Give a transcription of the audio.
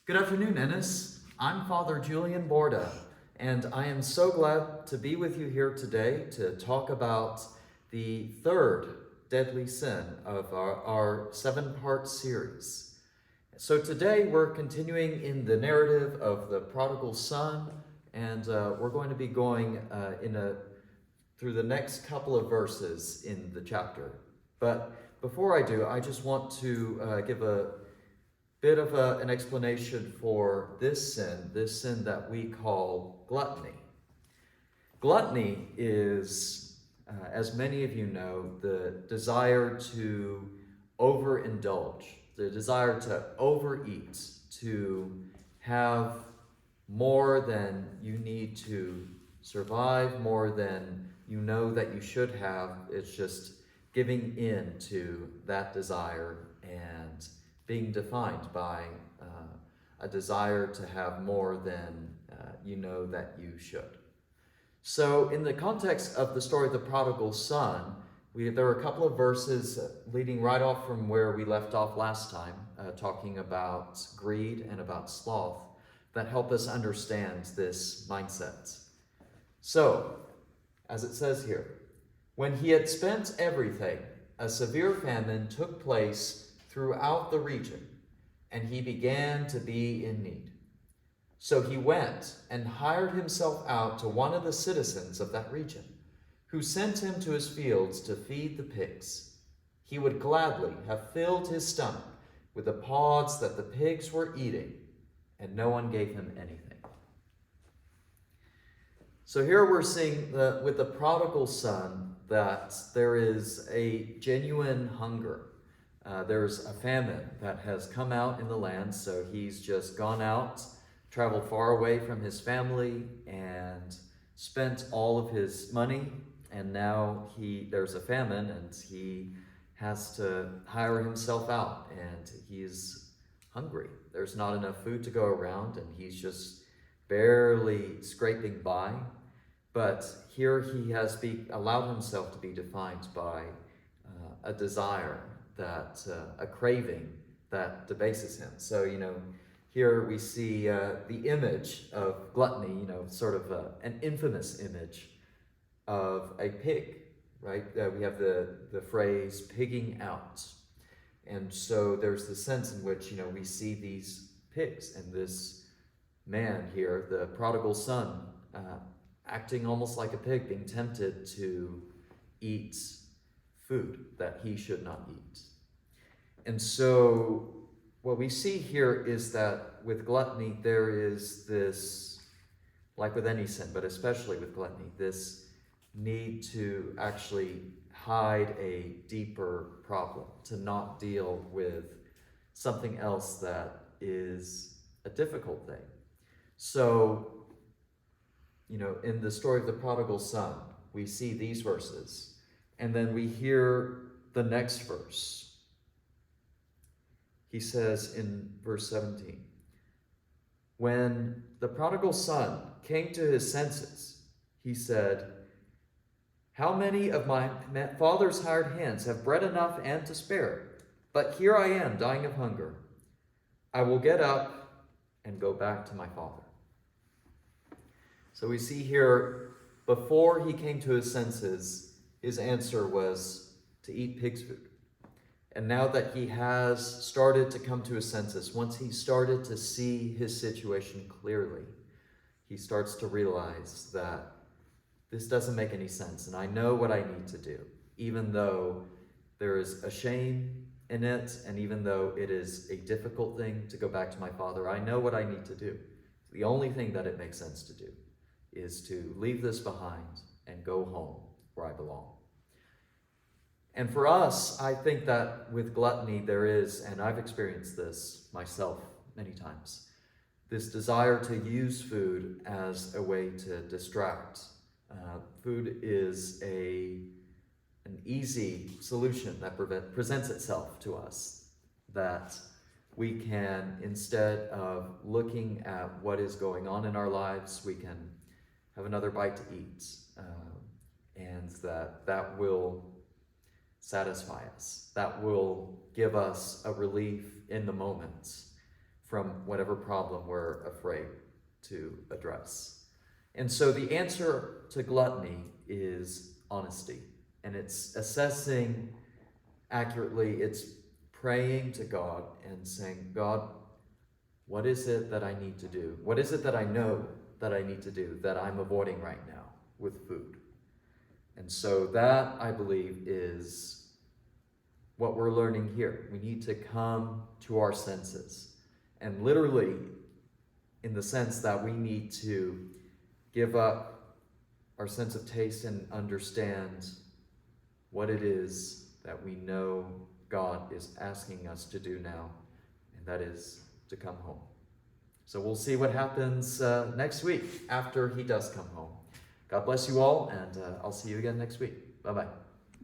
Good afternoon, Ennis. I'm Father Julian Borda, and I am so glad to be with you here today to talk about the third deadly sin of our seven-part series. So today we're continuing in the narrative of the prodigal son, and we're going to be going through the next couple of verses in the chapter. But before I do, I just want to give a bit of an explanation for this sin that we call gluttony. Gluttony is, as many of you know, the desire to overindulge, the desire to overeat, to have more than you need to survive, more than you know that you should have. It's just giving in to that desire and being defined by a desire to have more than you know that you should. So in the context of the story of the prodigal son, there are a couple of verses leading right off from where we left off last time, talking about greed and about sloth, that help us understand this mindset. So, as it says here, when he had spent everything, a severe famine took place throughout the region, and he began to be in need. So he went and hired himself out to one of the citizens of that region, who sent him to his fields to feed the pigs. He would gladly have filled his stomach with the pods that the pigs were eating, and no one gave him anything. So here we're seeing with the prodigal son that there is a genuine hunger. There's a famine that has come out in the land, so he's just gone out, traveled far away from his family, and spent all of his money, and now there's a famine, and he has to hire himself out, and he's hungry. There's not enough food to go around, and he's just barely scraping by. But here he has allowed himself to be defined by a desire, a craving that debases him. So, here we see the image of gluttony, sort of an infamous image of a pig, right? We have the phrase pigging out. And so there's the sense in which, we see these pigs and this man here, the prodigal son, acting almost like a pig, being tempted to eat food that he should not eat. And so what we see here is that with gluttony, there is this, like with any sin, but especially with gluttony, this need to actually hide a deeper problem, to not deal with something else that is a difficult thing. So, in the story of the prodigal son, we see these verses, and then we hear the next verse. He says in verse 17, when the prodigal son came to his senses, he said, how many of my father's hired hands have bread enough and to spare? But here I am dying of hunger. I will get up and go back to my father. So we see here, before he came to his senses, his answer was to eat pig's food. And now that he has started to come to his senses, once he started to see his situation clearly, he starts to realize that this doesn't make any sense, and I know what I need to do, even though there is a shame in it, and even though it is a difficult thing to go back to my father, I know what I need to do. The only thing that it makes sense to do is to leave this behind and go home where I belong. And for us, I think that with gluttony there is, and I've experienced this myself many times, this desire to use food as a way to distract. Food is an easy solution that presents itself to us, that we can, instead of looking at what is going on in our lives, we can have another bite to eat, and that will satisfy us. That will give us a relief in the moment from whatever problem we're afraid to address. And so the answer to gluttony is honesty. And it's assessing accurately, it's praying to God and saying, God, what is it that I need to do? What is it that I know that I need to do that I'm avoiding right now with food? And so that, I believe, is what we're learning here. We need to come to our senses. And literally, in the sense that we need to give up our sense of taste and understand what it is that we know God is asking us to do now, and that is to come home. So we'll see what happens next week after he does come home. God bless you all, and I'll see you again next week. Bye-bye.